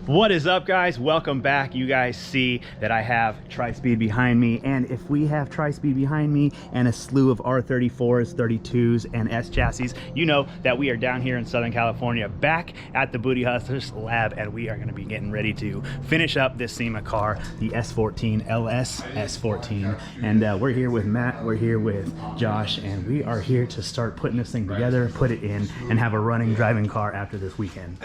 What is up, guys? Welcome back. You guys see that I have Tri-Speed behind me, and if we have Tri-Speed behind me and a slew of R34s, 32s, and S chassis, you know that we are down here in Southern California back at the Bootyhustlers lab, and we are going to be getting ready to finish up this SEMA car, the S14, LS14. And we're here with Matt, we're here with Josh, and we are here to start putting this thing together, put it in, and have a running driving car after this weekend.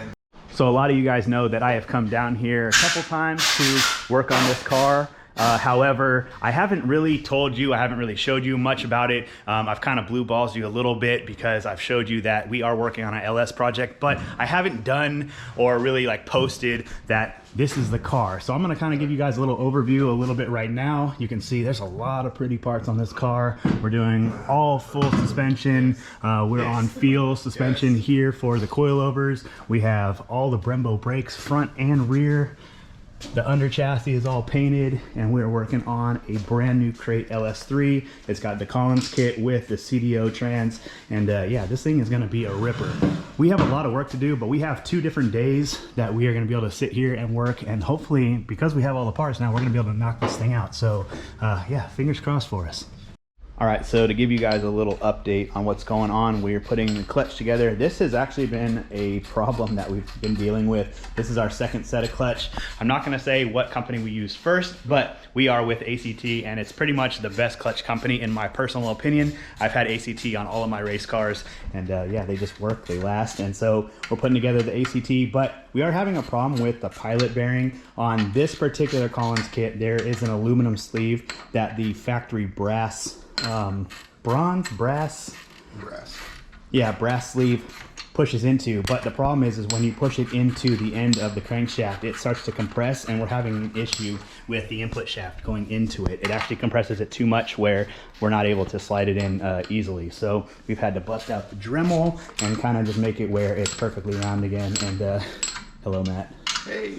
So a lot of you guys know that I have come down here a couple times to work on this car. However, I haven't really told you, I haven't really showed you much about it. I've kind of blue balls you a little bit because I've showed you that we are working on an LS project, but I haven't done or really like posted that this is the car. So I'm gonna kind of give you guys a little overview a little bit right now. You can see there's a lot of pretty parts on this car. We're doing all full suspension. We're on feel suspension here for the coilovers. We have all the Brembo brakes, front and rear. The under chassis is all painted, and we're working on a brand new crate LS3. It's got the Collins kit with the CDO trans, and yeah, this thing is gonna be a ripper. We have a lot of work to do, but we have 2 different days that we are gonna be able to sit here and work, and hopefully, because we have all the parts now, we're gonna be able to knock this thing out. So yeah, fingers crossed for us. All right, so to give you guys a little update on what's going on, we're putting the clutch together. This has actually been a problem that we've been dealing with. This is our second set of clutch. I'm not gonna say what company we use first, but we are with ACT, and it's pretty much the best clutch company in my personal opinion. I've had ACT on all of my race cars, and yeah, they just work, they last. And so we're putting together the ACT, but we are having a problem with the pilot bearing. On this particular Collins kit, there is an aluminum sleeve that the factory brass brass sleeve pushes into, but the problem is when you push it into the end of the crankshaft, it starts to compress, and we're having an issue with the input shaft going into it. It actually compresses it too much where we're not able to slide it in easily. So we've had to bust out the Dremel and kind of just make it where it's perfectly round again. And hello, Matt. Hey.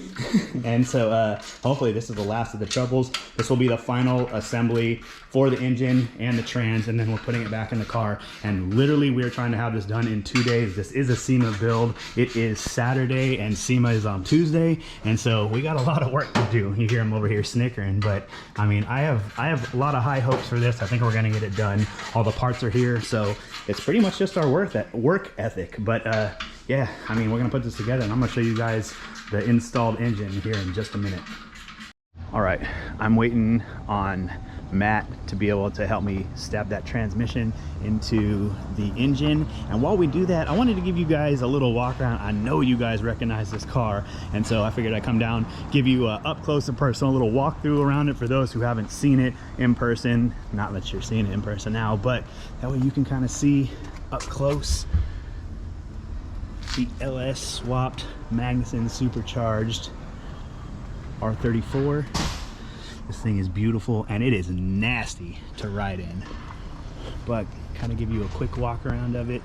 And so hopefully this is the last of the troubles. This will be the final assembly for the engine and the trans, and then we're putting it back in the car. And literally we're trying to have this done in 2 days. This is a SEMA build. It is Saturday and SEMA is on Tuesday, and so we got a lot of work to do. You hear him over here snickering, but I mean, I have a lot of high hopes for this. I think we're gonna get it done. All the parts are here, so it's pretty much just our work ethic. But yeah, I mean, we're gonna put this together, and I'm gonna show you guys the installed engine here in just a minute. All right, I'm waiting on Matt to be able to help me stab that transmission into the engine. And while we do that, I wanted to give you guys a little walk around. I know you guys recognize this car, and so I figured I'd come down, give you a up close and personal little walkthrough around it for those who haven't seen it in person. Not that you're seeing it in person now, but that way you can kind of see up close the LS swapped Magnuson supercharged R34. This thing is beautiful, and it is nasty to ride in, but kind of give you a quick walk around of it.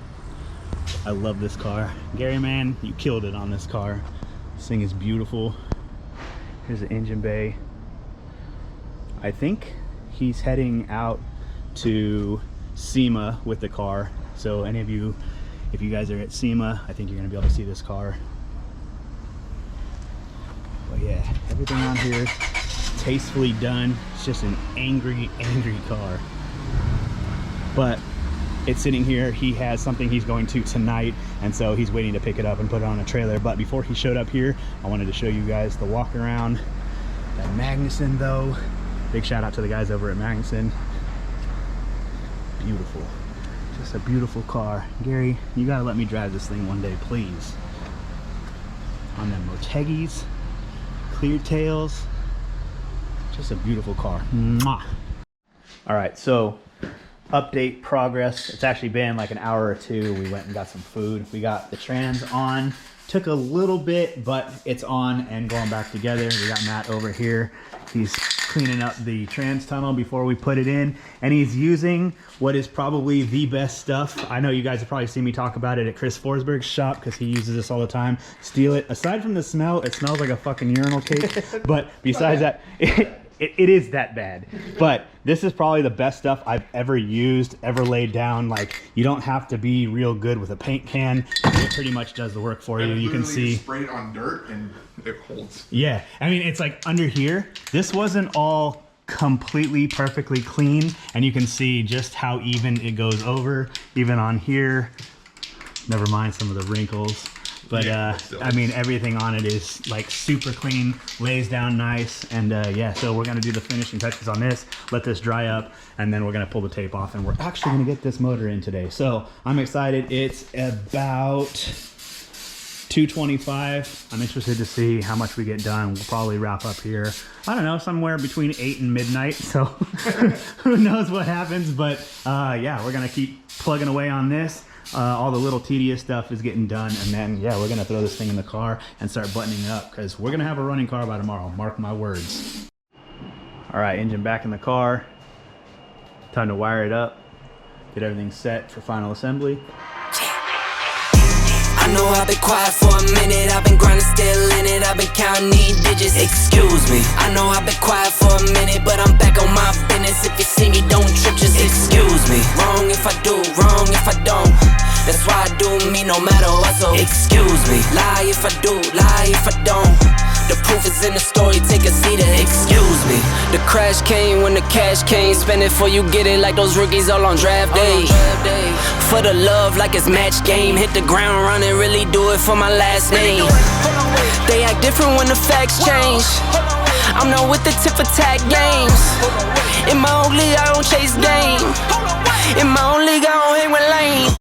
I love this car. Gary, man, you killed it on this car. This thing is beautiful. Here's the engine bay. I think he's heading out to SEMA with the car, so any of you, if you guys are at SEMA, I think you're gonna be able to see this car. But yeah, everything on here tastefully done. It's just an angry car, but it's sitting here. He has something he's going to tonight, and so he's waiting to pick it up and put it on a trailer. But before he showed up here, I wanted to show you guys the walk around. That Magnuson though, big shout out to the guys over at Magnuson. Beautiful, just a beautiful car. Gary, you gotta let me drive this thing one day, please. On them Motegis, clear tails, just a beautiful car. Mwah. All right, so update progress. It's actually been like an hour or two. We went and got some food. We got the trans on Took a little bit, but it's on and going back together. We got Matt over here. He's cleaning up the trans tunnel before we put it in, and he's using what is probably the best stuff. I know you guys have probably seen me talk about it at Chris Forsberg's shop because he uses this all the time. Steal it. Aside from the smell, it smells like a fucking urinal cake. But besides that, it is that bad. But this is probably the best stuff I've ever used, ever laid down. Like, you don't have to be real good with a paint can. It pretty much does the work for you. You can see. Spray it on dirt and it holds. Yeah, I mean, it's like under here. This wasn't all completely perfectly clean, and you can see just how even it goes over. Even on here, never mind some of the wrinkles. But yeah, I mean, everything on it is like super clean, lays down nice. And yeah, so we're gonna do the finishing touches on this, let this dry up, and then we're gonna pull the tape off, and we're actually gonna get this motor in today. So I'm excited. It's about 2:25. I'm interested to see how much we get done. We'll probably wrap up here, I don't know, somewhere between 8 and midnight. So who knows what happens, but yeah, we're gonna keep plugging away on this. All the little tedious stuff is getting done, and then yeah, we're gonna throw this thing in the car and start buttoning it up, because we're gonna have a running car by tomorrow, mark my words. All right, engine back in the car. Time to wire it up, get everything set for final assembly. I know I've been quiet for a minute, I've been grinding, still in it, I've been counting these digits, excuse me. I know I've been quiet for a minute, but I'm back on my business. If you see me, don't trip, just excuse me. Wrong if I do, wrong if I don't. That's why I do me no matter what, so excuse me. Lie if I do, lie if I don't. The proof is in the story, take a seat and excuse me. The crash came when the cash came. Spend it before you get it, like those rookies all on draft day. For the love like it's match game. Hit the ground running, really do it for my last name. They act different when the facts change. I'm not with the tip for tag games. In my own league, I don't chase game. In my own league, I don't hang with lane.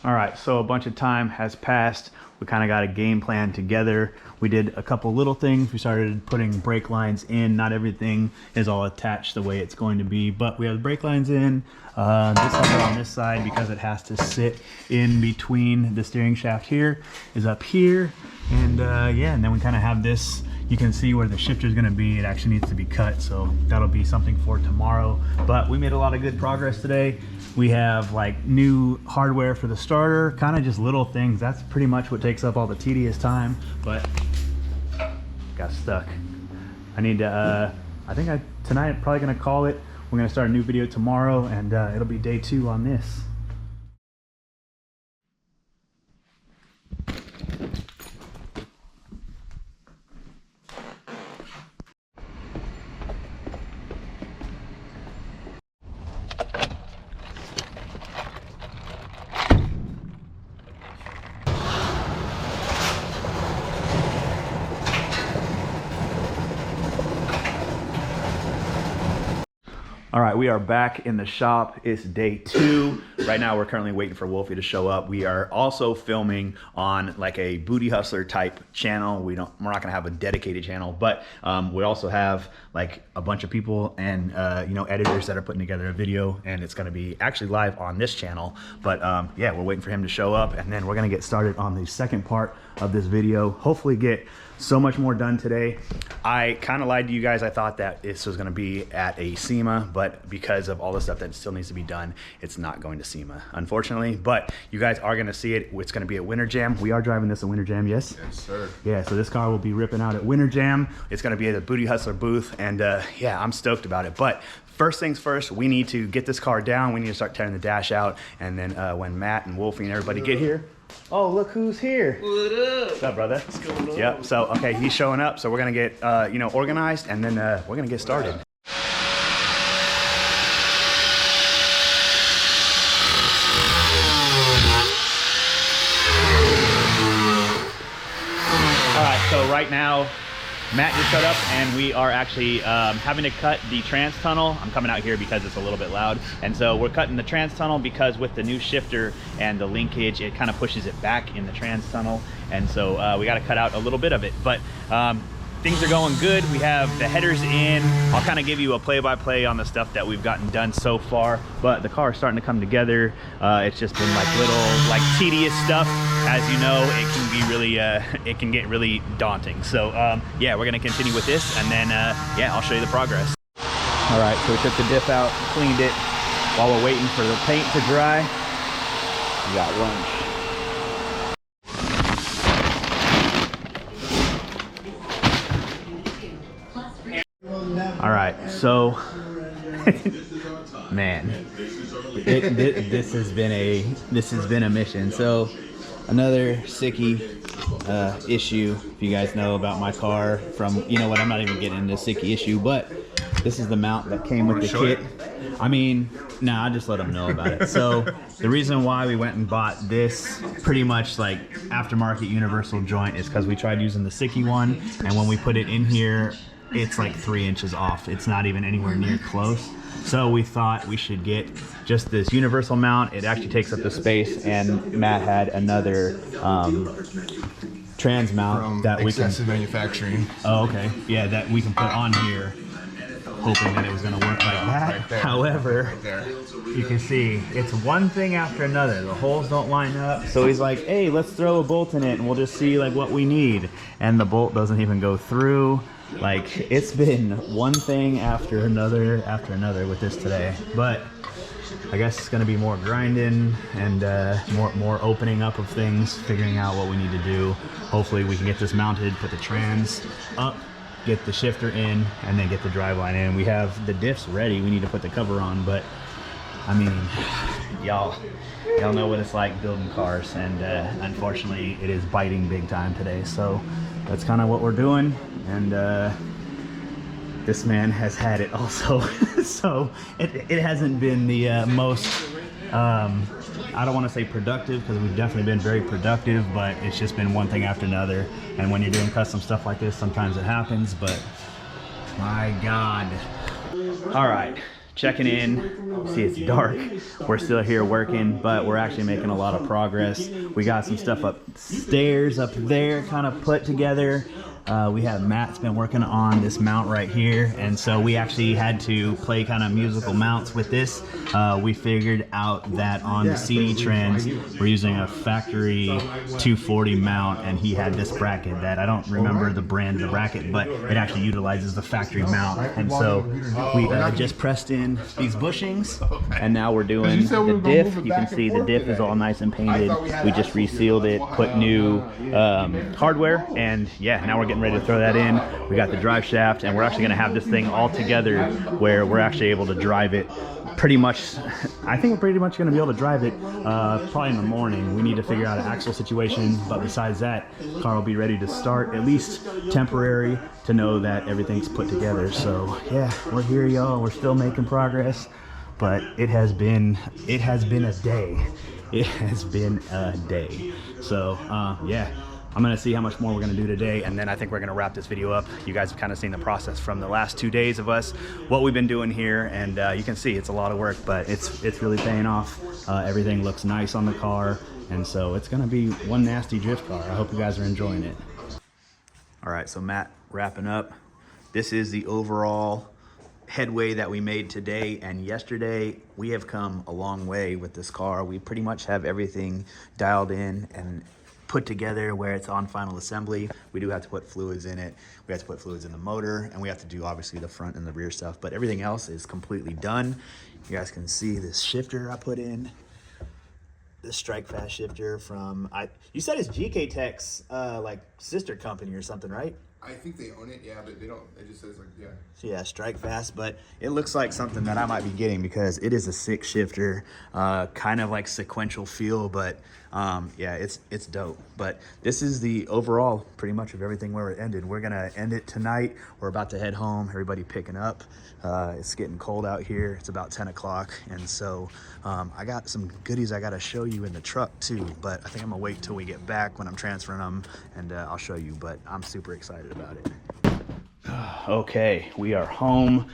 All right, so a bunch of time has passed. We kind of got a game plan together. We did a couple little things. We started putting brake lines in. Not everything is all attached the way it's going to be, but we have the brake lines in. This lever on this side, because it has to sit in between the steering shaft here, is up here. And yeah, and then we kind of have this. You can see where the shifter is going to be. It actually needs to be cut, so that'll be something for tomorrow. But we made a lot of good progress today. We have like new hardware for the starter, kind of just little things. That's pretty much what takes up all the tedious time, but got stuck. I need to, I think tonight I'm probably gonna call it. We're gonna start a new video tomorrow, and it'll be day 2 on this. All right, we are back in the shop. It's day 2. Right now, we're currently waiting for Wolfie to show up. We are also filming on like a Bootyhustler type channel. We're not gonna have a dedicated channel, but we also have like a bunch of people and you know, editors that are putting together a video, and it's gonna be actually live on this channel. But yeah, we're waiting for him to show up, and then we're gonna get started on the second part of this video. Hopefully get so much more done today. I kind of lied to you guys. I thought that this was going to be at a SEMA, but because of all the stuff that still needs to be done, it's not going to SEMA, unfortunately. But you guys are going to see it. It's going to be at Winter Jam. We are driving this at Winter Jam, yes? Yes, sir. Yeah, so this car will be ripping out at Winter Jam. It's going to be at the Bootyhustler booth, and yeah, I'm stoked about it. But first things first, we need to get this car down. We need to start tearing the dash out, and then when Matt and Wolfie and everybody get here, oh, look who's here. What up? What's up, brother? What's going on? Yep, so, okay, he's showing up, so we're gonna get, you know, organized, and then we're gonna get started. All right, so right now, Matt just showed up, and we are actually having to cut the trans tunnel. I'm coming out here because it's a little bit loud. And so we're cutting the trans tunnel because with the new shifter and the linkage, it kind of pushes it back in the trans tunnel. And so we got to cut out a little bit of it. But things are going good. We have the headers in. I'll kind of give you a play-by-play on the stuff that we've gotten done so far. But the car is starting to come together. It's just been like little, like tedious stuff. as you know, it can be really, it can get really daunting. So yeah, we're gonna continue with this, and then yeah, I'll show you the progress. All right, so we took the diff out, cleaned it. While we're waiting for the paint to dry, we got lunch. All right, so man, this has been a mission. So another sicky issue. If you guys know about my car, from you know what, I'm not even getting into sicky issue, but this is the mount that came with the kit. I mean, nah, I just let them know about it. So the reason why we went and bought this pretty much like aftermarket universal joint is because we tried using the sicky one, and when we put it in here, it's like 3 inches off. It's not even anywhere near close. So we thought we should get just this universal mount. It actually takes up the space, and Matt had another trans mount From that we can excessive manufacturing. Oh, okay. Yeah, that we can put on here, hoping that it was going to work like that. Right there. However, Right there. you can see it's one thing after another. The holes don't line up. So he's like, hey, let's throw a bolt in it and we'll just see like what we need. And the bolt doesn't even go through. Like, it's been one thing after another with this today. But I guess it's going to be more grinding and more opening up of things, figuring out what we need to do. Hopefully we can get this mounted, put the trans up, get the shifter in, and then get the driveline in. We have the diffs ready. We need to put the cover on, but I mean, y'all know what it's like building cars, and unfortunately it is biting big time today. So that's kind of what we're doing, and this man has had it also. So it hasn't been the most I don't want to say productive, because we've definitely been very productive, but it's just been one thing after another. And when you're doing custom stuff like this, sometimes it happens, but my God. All right, checking in. See, it's dark. We're still here working, but we're actually making a lot of progress. We got some stuff upstairs, up there, kind of put together. We have Matt's been working on this mount right here, and so we actually had to play kind of musical mounts with this. We figured out that on the CD trends, we're using a factory 240 mount, and he had this bracket that I don't remember the brand of the bracket, but it actually utilizes the factory mount. And so we just pressed in these bushings, and now we're doing the diff. You can see the diff is all nice and painted. We just resealed it, put new hardware, and yeah, now we're getting ready to throw that in. We got the drive shaft, and we're actually going to have this thing all together where we're actually able to drive it pretty much. I think we're pretty much going to be able to drive it probably in the morning. We need to figure out an axle situation, but besides that, car will be ready to start, at least temporary, to know that everything's put together. So yeah, we're here, y'all. We're still making progress, but it has been a day. It has been a day. So yeah, I'm gonna see how much more we're gonna do today, and then I think we're gonna wrap this video up. You guys have kind of seen the process from the last 2 days of us, what we've been doing here, and you can see it's a lot of work, but it's really paying off. Everything looks nice on the car, and so it's gonna be one nasty drift car. I hope you guys are enjoying it. All right, so Matt, wrapping up. This is the overall headway that we made today and yesterday. We have come a long way with this car. We pretty much have everything dialed in and put together where it's on final assembly. We do have to put fluids in it. We have to put fluids in the motor, and we have to do obviously the front and the rear stuff, but everything else is completely done. You guys can see this shifter I put in, this strike fast shifter from, you said it's GK Tech's like sister company or something, right? I think they own it, yeah, but they don't. It just says like, yeah. So yeah, strike fast, but it looks like something that I might be getting because it is a sick shifter, kind of like sequential feel, but yeah, it's dope. But this is the overall pretty much of everything where it ended. We're gonna end it tonight. We're about to head home. Everybody picking up. It's getting cold out here. It's about 10 o'clock, and so I got some goodies I gotta show you in the truck too, but I think I'm gonna wait till we get back when I'm transferring them, and I'll show you, but I'm super excited about it. Okay, we are home.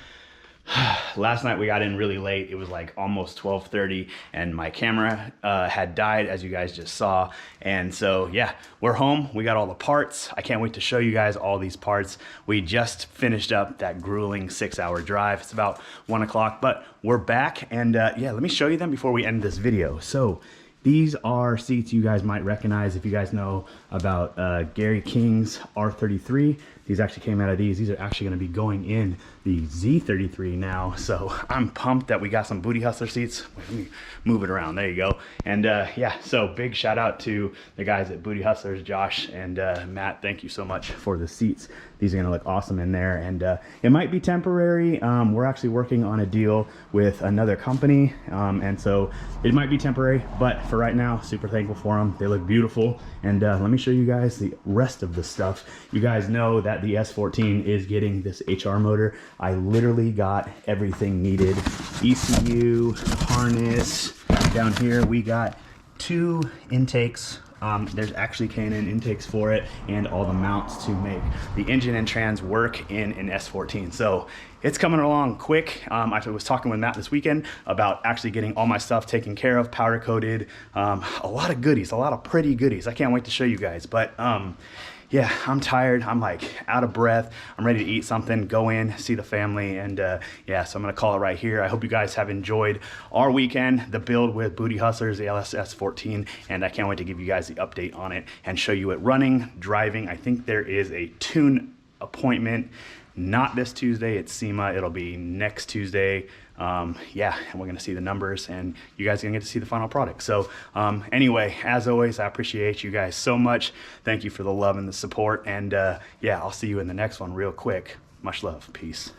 Last night we got in really late. It was like almost 12:30, and my camera had died, as you guys just saw. And so yeah, we're home. We got all the parts. I can't wait to show you guys all these parts. We just finished up that grueling 6-hour drive. It's about 1 o'clock, but we're back, and yeah, let me show you them before we end this video. So These are seats you guys might recognize if you guys know about Gary King's R33. These actually came out of these. These are actually going to be going in the Z33 now. So I'm pumped that we got some Bootyhustler seats. Wait, let me move it around. There you go. And yeah, so big shout out to the guys at Bootyhustlers, Josh and Matt. Thank you so much for the seats. These are going to look awesome in there. And it might be temporary. We're actually working on a deal with another company. And so it might be temporary, but for right now, super thankful for them. They look beautiful. And let me show you guys the rest of the stuff. You guys know that the S14 is getting this HR motor. I literally got everything needed. ECU, harness. Down here we got 2 intakes. There's actually K&N intakes for it and all the mounts to make the engine and trans work in an S14. So it's coming along quick. I was talking with Matt this weekend about actually getting all my stuff taken care of, powder coated, a lot of goodies, a lot of pretty goodies. I can't wait to show you guys, but yeah, I'm tired. I'm like out of breath. I'm ready to eat something, go in, see the family, and yeah, so I'm gonna call it right here. I hope you guys have enjoyed our weekend, the build with Bootyhustlers, the LS14, and I can't wait to give you guys the update on it and show you it running, driving. I think there is a tune appointment, not this Tuesday, it's SEMA. It'll be next Tuesday. Yeah, and we're gonna see the numbers and you guys are gonna get to see the final product. So anyway, as always, I appreciate you guys so much. Thank you for the love and the support, and yeah, I'll see you in the next one real quick. Much love, peace.